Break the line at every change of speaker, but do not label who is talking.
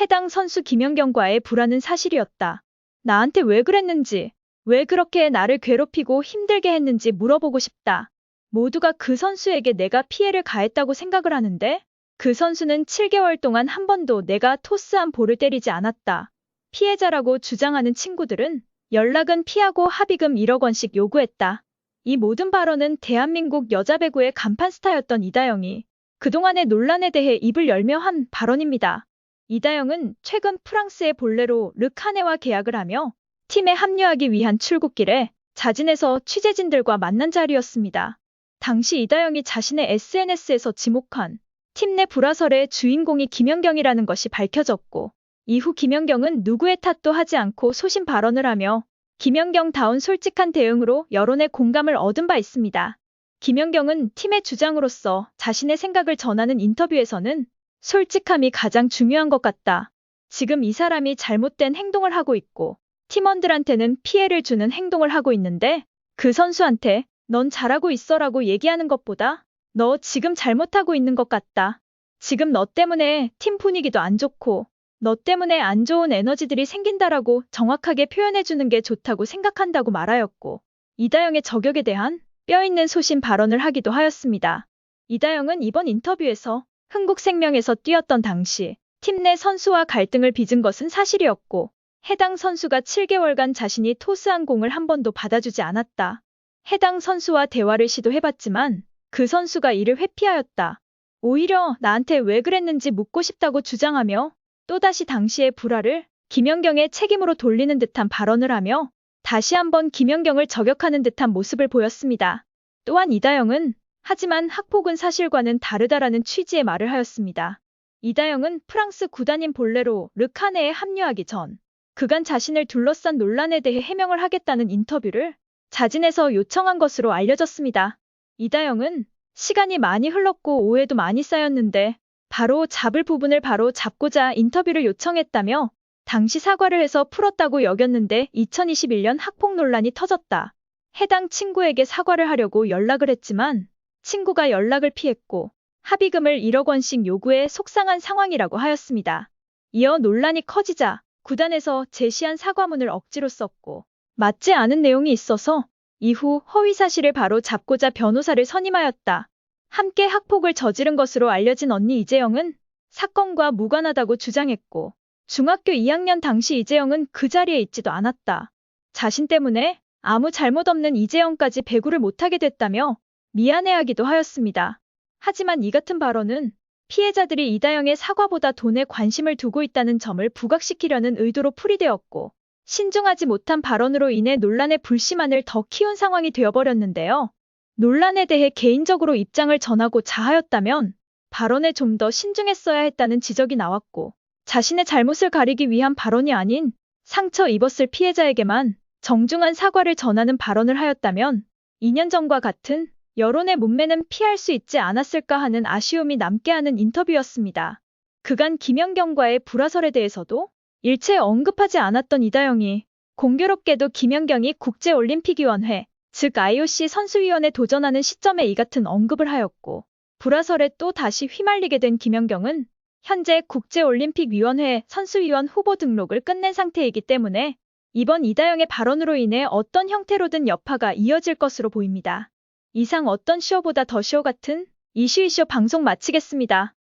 해당 선수 김연경과의 불화는 사실이었다. 나한테 왜 그랬는지, 왜 그렇게 나를 괴롭히고 힘들게 했는지 물어보고 싶다. 모두가 그 선수에게 내가 피해를 가했다고 생각을 하는데 그 선수는 7개월 동안 한 번도 내가 토스한 볼을 때리지 않았다. 피해자라고 주장하는 친구들은 연락은 피하고 합의금 1억 원씩 요구했다. 이 모든 발언은 대한민국 여자 배구의 간판 스타였던 이다영이 그동안의 논란에 대해 입을 열며 한 발언입니다. 이다영은 최근 프랑스의 볼레로 르카네와 계약을 하며 팀에 합류하기 위한 출국길에 자진해서 취재진들과 만난 자리였습니다. 당시 이다영이 자신의 SNS에서 지목한 팀 내 불화설의 주인공이 김연경이라는 것이 밝혀졌고 이후 김연경은 누구의 탓도 하지 않고 소신 발언을 하며 김연경다운 솔직한 대응으로 여론의 공감을 얻은 바 있습니다. 김연경은 팀의 주장으로서 자신의 생각을 전하는 인터뷰에서는 솔직함이 가장 중요한 것 같다. 지금 이 사람이 잘못된 행동을 하고 있고 팀원들한테는 피해를 주는 행동을 하고 있는데 그 선수한테 넌 잘하고 있어라고 얘기하는 것보다 너 지금 잘못하고 있는 것 같다. 지금 너 때문에 팀 분위기도 안 좋고 너 때문에 안 좋은 에너지들이 생긴다라고 정확하게 표현해주는 게 좋다고 생각한다고 말하였고 이다영의 저격에 대한 뼈있는 소신 발언을 하기도 하였습니다. 이다영은 이번 인터뷰에서 흥국생명에서 뛰었던 당시 팀 내 선수와 갈등을 빚은 것은 사실이었고 해당 선수가 7개월간 자신이 토스한 공을 한 번도 받아주지 않았다. 해당 선수와 대화를 시도해봤지만 그 선수가 이를 회피하였다. 오히려 나한테 왜 그랬는지 묻고 싶다고 주장하며 또다시 당시의 불화를 김연경의 책임으로 돌리는 듯한 발언을 하며 다시 한번 김연경을 저격하는 듯한 모습을 보였습니다. 또한 이다영은 하지만 학폭은 사실과는 다르다라는 취지의 말을 하였습니다. 이다영은 프랑스 구단인 볼레로 르카네에 합류하기 전 그간 자신을 둘러싼 논란에 대해 해명을 하겠다는 인터뷰를 자진해서 요청한 것으로 알려졌습니다. 이다영은 시간이 많이 흘렀고 오해도 많이 쌓였는데 바로 잡을 부분을 바로 잡고자 인터뷰를 요청했다며 당시 사과를 해서 풀었다고 여겼는데 2021년 학폭 논란이 터졌다. 해당 친구에게 사과를 하려고 연락을 했지만 친구가 연락을 피했고 합의금을 1억 원씩 요구해 속상한 상황이라고 하였습니다. 이어 논란이 커지자 구단에서 제시한 사과문을 억지로 썼고 맞지 않은 내용이 있어서 이후 허위 사실을 바로 잡고자 변호사를 선임하였다. 함께 학폭을 저지른 것으로 알려진 언니 이재영은 사건과 무관하다고 주장했고 중학교 2학년 당시 이재영은 그 자리에 있지도 않았다. 자신 때문에 아무 잘못 없는 이재영까지 배구를 못하게 됐다며 미안해하기도 하였습니다. 하지만 이 같은 발언은 피해자들이 이다영의 사과보다 돈에 관심을 두고 있다는 점을 부각시키려는 의도로 풀이되었고 신중하지 못한 발언으로 인해 논란의 불씨만을 더 키운 상황이 되어버렸는데요. 논란에 대해 개인적으로 입장을 전하고자 하였다면 발언에 좀 더 신중했어야 했다는 지적이 나왔고 자신의 잘못을 가리기 위한 발언이 아닌 상처 입었을 피해자에게만 정중한 사과를 전하는 발언을 하였다면 2년 전과 같은 여론의 문매는 피할 수 있지 않았을까 하는 아쉬움이 남게 하는 인터뷰였습니다. 그간 김연경과의 불화설에 대해서도 일체 언급하지 않았던 이다영이 공교롭게도 김연경이 국제올림픽위원회, 즉 IOC 선수위원에 도전하는 시점에 이 같은 언급을 하였고 불화설에 또 다시 휘말리게 된 김연경은 현재 국제올림픽위원회 선수위원 후보 등록을 끝낸 상태이기 때문에 이번 이다영의 발언으로 인해 어떤 형태로든 여파가 이어질 것으로 보입니다. 이상 어떤 쇼보다 더 쇼 같은 이슈 방송 마치겠습니다.